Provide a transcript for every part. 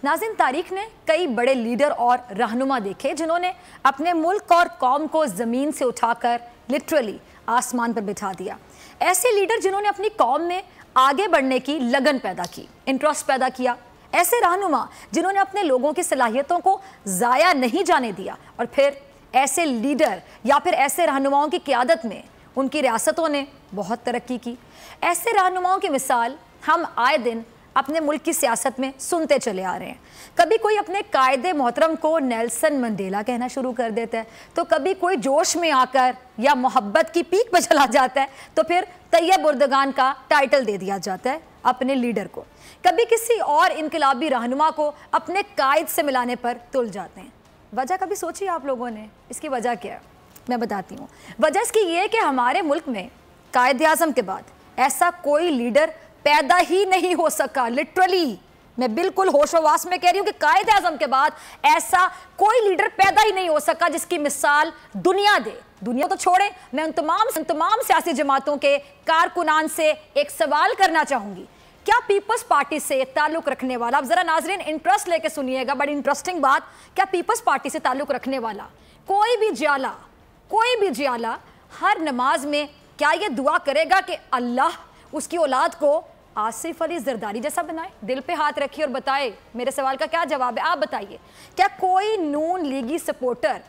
नाज़रीन, तारीख ने कई बड़े लीडर और रहनुमा देखे जिन्होंने अपने मुल्क और कौम को ज़मीन से उठाकर लिटरली आसमान पर बिठा दिया। ऐसे लीडर जिन्होंने अपनी कौम में आगे बढ़ने की लगन पैदा की, इंटरेस्ट पैदा किया। ऐसे रहनुमा जिन्होंने अपने लोगों की सलाहियतों को ज़ाया नहीं जाने दिया। और फिर ऐसे लीडर या फिर ऐसे रहनुमाओं की क़यादत में उनकी रियासतों ने बहुत तरक्की की। ऐसे रहनुमाओं की मिसाल हम आए दिन अपने मुल्क की सियासत में सुनते चले आ रहे हैं। कभी कोई अपने कायदे मोहतरम को नेल्सन मंडेला कहना शुरू कर देता है, तो कभी कोई जोश में आकर या मोहब्बत की पीक पर चला जाता है, तो फिर तैयब उर्दगान का टाइटल दे दिया जाता है अपने लीडर को। कभी किसी और इनकलाबी रहनुमा को अपने कायद से मिलाने पर तुल जाते हैं। वजह कभी सोची आप लोगों ने? इसकी वजह क्या है, मैं बताती हूँ। वजह इसकी ये है कि हमारे मुल्क में कायदे आज़म के बाद ऐसा कोई लीडर पैदा ही नहीं हो सका। लिटरली मैं बिल्कुल होशोवास में कह रही हूं कि कायदे आज़म के बाद ऐसा कोई लीडर पैदा ही नहीं हो सका जिसकी मिसाल दुनिया दे। दुनिया तो छोड़े, मैं उन तमाम सियासी जमातों के कारकुनान से एक सवाल करना चाहूंगी। क्या पीपल्स पार्टी से ताल्लुक रखने वाला, अब जरा नाजरीन इंटरेस्ट लेके सुनिएगा, बड़ी इंटरेस्टिंग बात, क्या पीपल्स पार्टी से ताल्लुक रखने वाला कोई भी जियाला हर नमाज में क्या ये दुआ करेगा कि अल्लाह उसकी औलाद को आसिफ अली जरदारी जैसा बनाए? दिल पे हाथ रखिए और बताए मेरे सवाल का क्या जवाब है, आप बताइए। क्या कोई नून लीगी सपोर्टर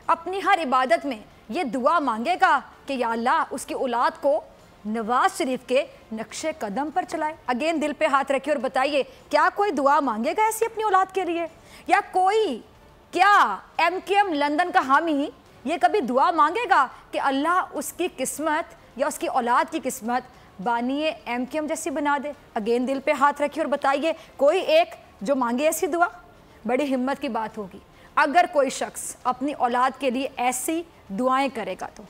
अपनी हर इबादत में ये दुआ मांगेगा कि या अल्लाह उसकी औलाद को नवाज शरीफ के नक्शे कदम पर चलाए? अगेन दिल पे हाथ रखिए और बताइए, क्या कोई दुआ मांगेगा ऐसी अपनी औलाद के लिए? या क्या MKM लंदन का हामी ये कभी दुआ मांगेगा कि अल्लाह उसकी किस्मत या उसकी औलाद की किस्मत बानिए MKM जैसी बना दे? अगेन दिल पे हाथ रखिए और बताइए, कोई एक जो मांगे ऐसी दुआ? बड़ी हिम्मत की बात होगी अगर कोई शख्स अपनी औलाद के लिए ऐसी दुआएं करेगा तो।